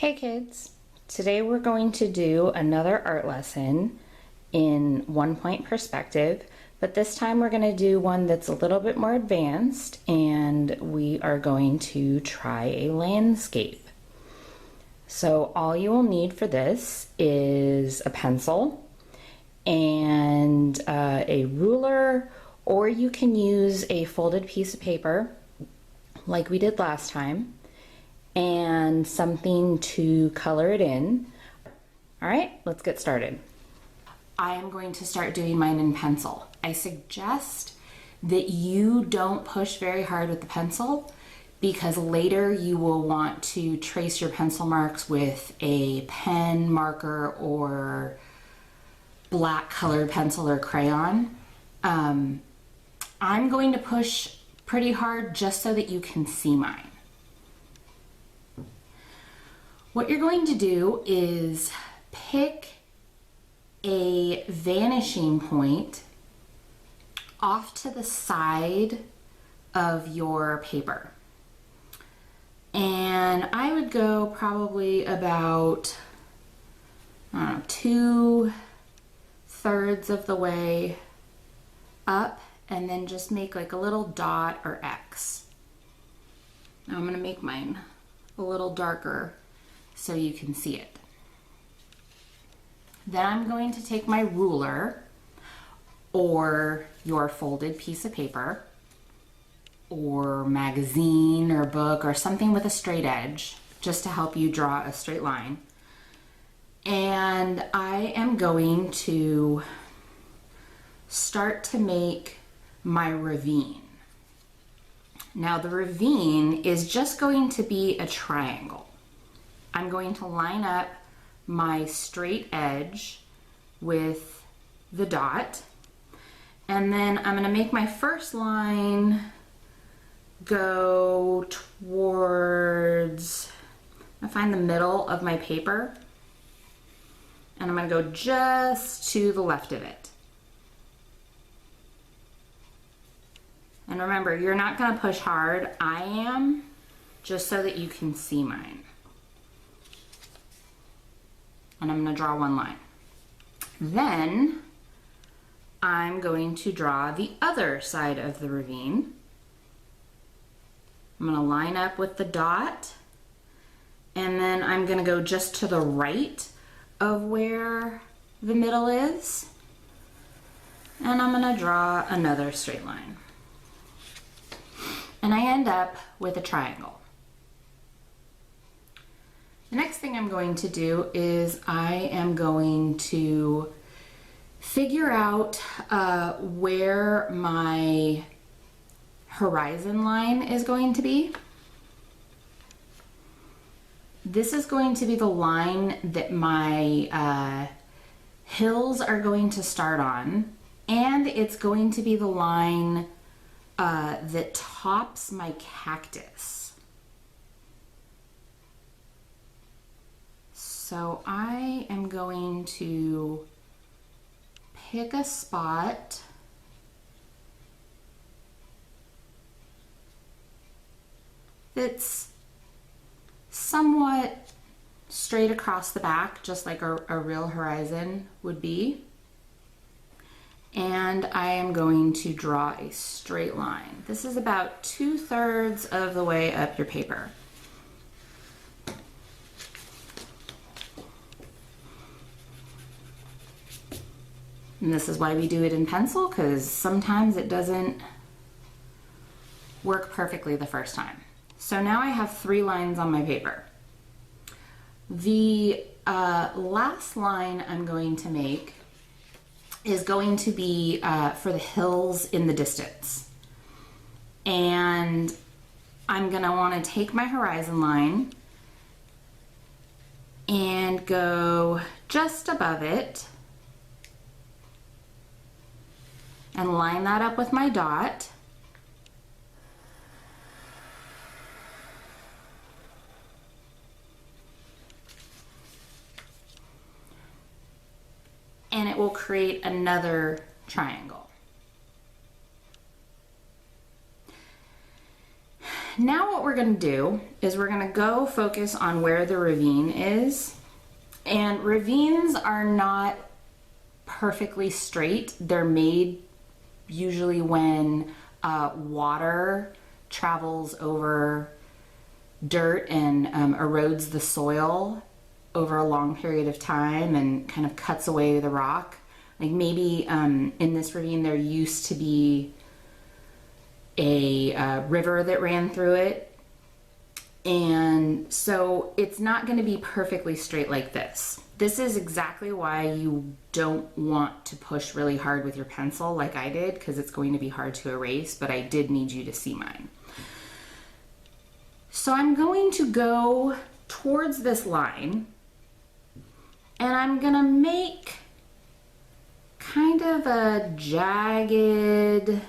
Hey kids! Today we're going to do another art lesson in 1-point perspective, but this time we're going to do one that's a little bit more advanced, and we are going to try a landscape. So all you will need for this is a pencil and a ruler, or you can use a folded piece of paper like we did last time, and something to color it in. All right, let's get started. I am going to start doing mine in pencil. I suggest that you don't push very hard with the pencil because later you will want to trace your pencil marks with a pen, marker, or black colored pencil or crayon. I'm going to push pretty hard just so that you can see mine. What you're going to do is pick a vanishing point off to the side of your paper. And I would go probably about, 2/3 of the way up, and then just make like a little dot or X. Now I'm gonna make mine a little darker so you can see it. Then I'm going to take my ruler or your folded piece of paper or magazine or book or something with a straight edge just to help you draw a straight line. And I am going to start to make my ravine. Now the ravine is just going to be a triangle. I'm going to line up my straight edge with the dot, and then I'm going to make my first line go towards, I find the middle of my paper, and I'm going to go just to the left of it. And remember, you're not going to push hard. I am, just so that you can see mine. And I'm going to draw one line. Then I'm going to draw the other side of the ravine. I'm going to line up with the dot, and then I'm going to go just to the right of where the middle is, and I'm going to draw another straight line. And I end up with a triangle. The next thing I'm going to do is I am going to figure out where my horizon line is going to be. This is going to be the line that my hills are going to start on, and it's going to be the line that tops my cactus. So I am going to pick a spot that's somewhat straight across the back, just like a real horizon would be. And I am going to draw a straight line. This is about 2/3 of the way up your paper. And this is why we do it in pencil, because sometimes it doesn't work perfectly the first time. So now I have 3 lines on my paper. The last line I'm going to make is going to be for the hills in the distance. And I'm gonna wanna take my horizon line and go just above it and line that up with my dot. And it will create another triangle. now what we're gonna do is we're gonna go focus on where the ravine is. And ravines are not perfectly straight. They're made usually when water travels over dirt and erodes the soil over a long period of time and kind of cuts away the rock. Like maybe in this ravine there used to be a river that ran through it, and so it's not going to be perfectly straight like this. This is exactly why you don't want to push really hard with your pencil like I did, because it's going to be hard to erase, but I did need you to see mine. So I'm going to go towards this line and I'm going to make kind of a jagged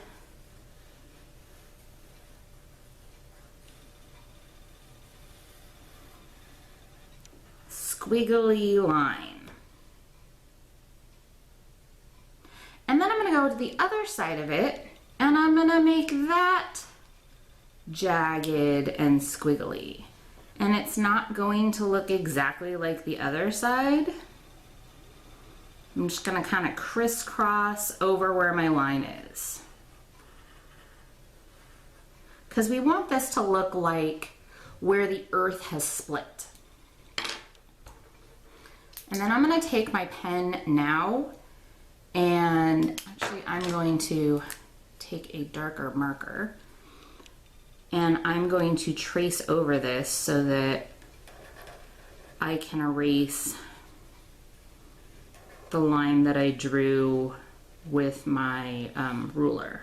squiggly line. And then I'm going to go to the other side of it and I'm going to make that jagged and squiggly. And it's not going to look exactly like the other side. I'm just going to kind of crisscross over where my line is, because we want this to look like where the earth has split. And then I'm going to take my pen now, and actually I'm going to take a darker marker and I'm going to trace over this so that I can erase the line that I drew with my ruler.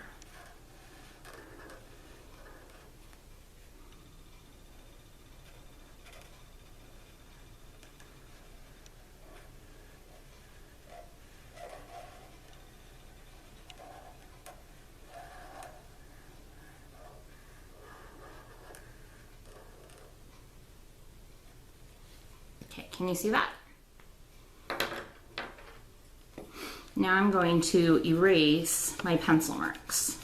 Okay, can you see that? Now I'm going to erase my pencil marks.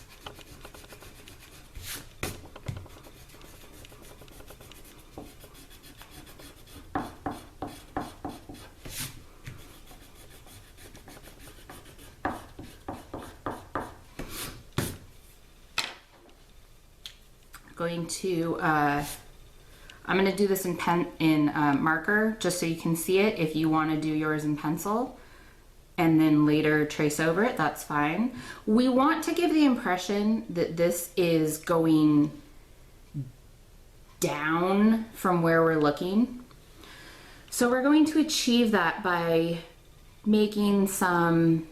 I'm going to do this in marker just so you can see it. If you want to do yours in pencil and then later trace over it, that's fine. We want to give the impression that this is going down from where we're looking. So we're going to achieve that by making some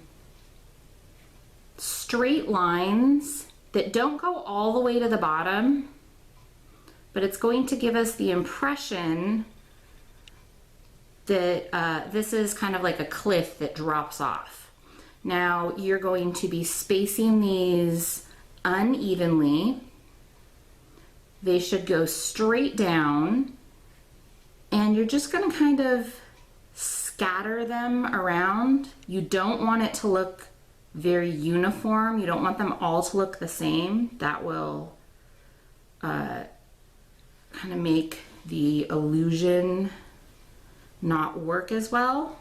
straight lines that don't go all the way to the bottom, but it's going to give us the impression that this is kind of like a cliff that drops off. Now you're going to be spacing these unevenly. They should go straight down, and you're just going to kind of scatter them around. You don't want it to look very uniform. You don't want them all to look the same. That will kind of make the illusion not work as well.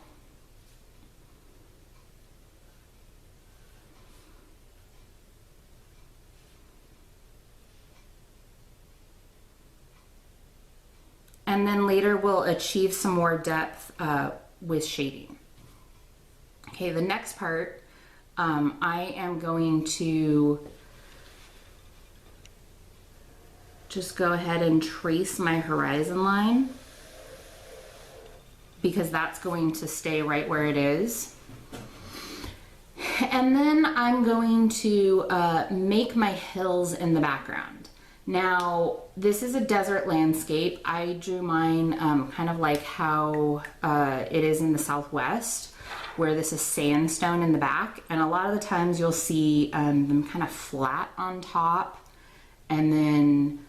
And then later we'll achieve some more depth with shading. Okay, the next part, I am going to just go ahead and trace my horizon line, because that's going to stay right where it is. And then I'm going to make my hills in the background. Now, this is a desert landscape. I drew mine kind of like how it is in the Southwest, where this is sandstone in the back. And a lot of the times you'll see them kind of flat on top, and then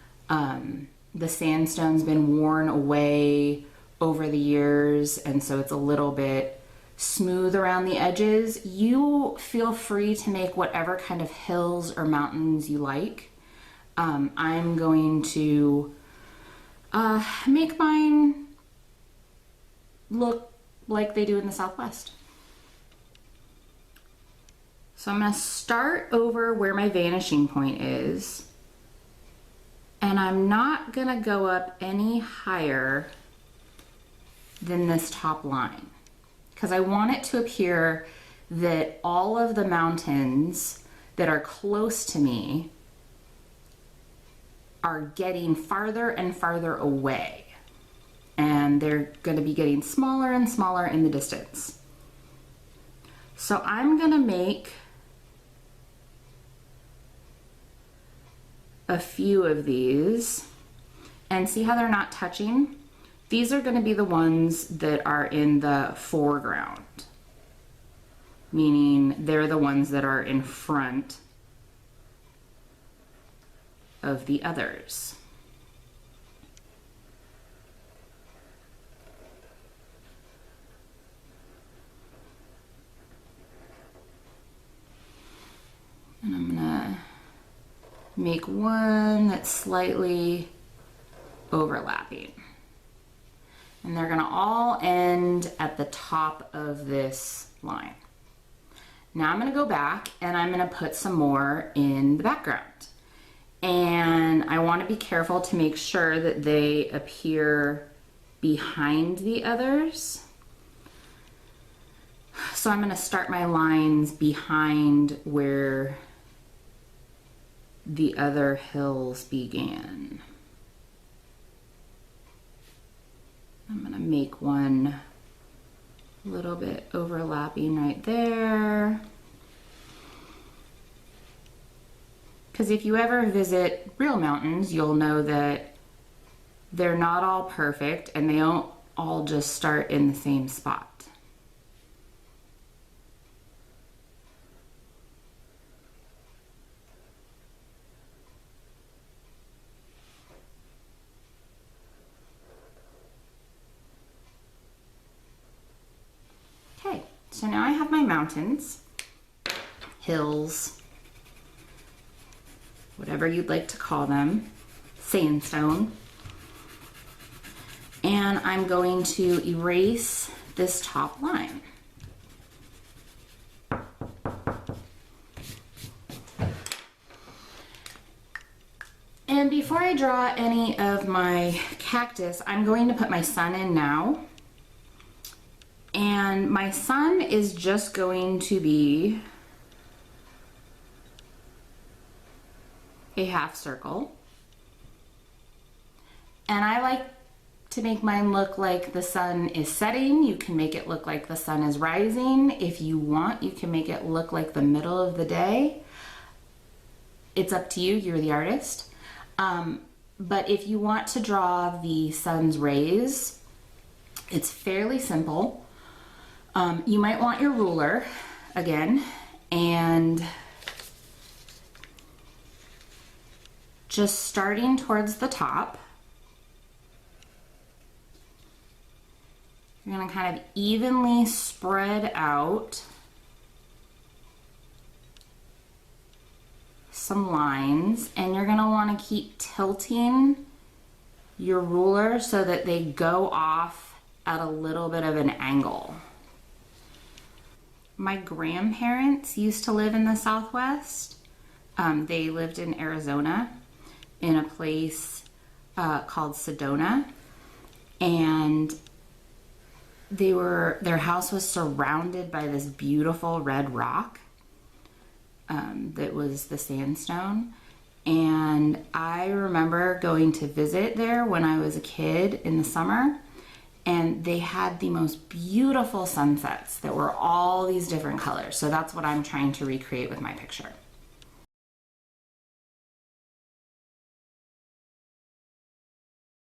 the sandstone's been worn away over the years, and so it's a little bit smooth around the edges. You feel free to make whatever kind of hills or mountains you like. I'm going to make mine look like they do in the Southwest. So I'm going to start over where my vanishing point is, and I'm not going to go up any higher than this top line because I want it to appear that all of the mountains that are close to me are getting farther and farther away, and they're going to be getting smaller and smaller in the distance. So I'm going to make a few of these and see how they're not touching. These are going to be the ones that are in the foreground, meaning they're the ones that are in front of the others. And I'm gonna make one that's slightly overlapping. And they're gonna all end at the top of this line. Now I'm gonna go back and I'm gonna put some more in the background. And I wanna be careful to make sure that they appear behind the others. So I'm gonna start my lines behind where the other hills began. I'm gonna make one a little bit overlapping right there. Because if you ever visit real mountains, you'll know that they're not all perfect and they don't all just start in the same spot. Okay, so now I have my mountains, hills, whatever you'd like to call them, sandstone. And I'm going to erase this top line. And before I draw any of my cactus, I'm going to put my sun in now. And my sun is just going to be a half circle. And I like to make mine look like the sun is setting. You can make it look like the sun is rising. If you want, you can make it look like the middle of the day. It's up to you, you're the artist. But if you want to draw the sun's rays, it's fairly simple. You might want your ruler again, and just starting towards the top, you're going to kind of evenly spread out some lines, and you're going to want to keep tilting your ruler so that they go off at a little bit of an angle. My grandparents used to live in the Southwest. They lived in Arizona in a place called Sedona, and their house was surrounded by this beautiful red rock that was the sandstone. And I remember going to visit there when I was a kid in the summer, and they had the most beautiful sunsets that were all these different colors. So that's what I'm trying to recreate with my picture.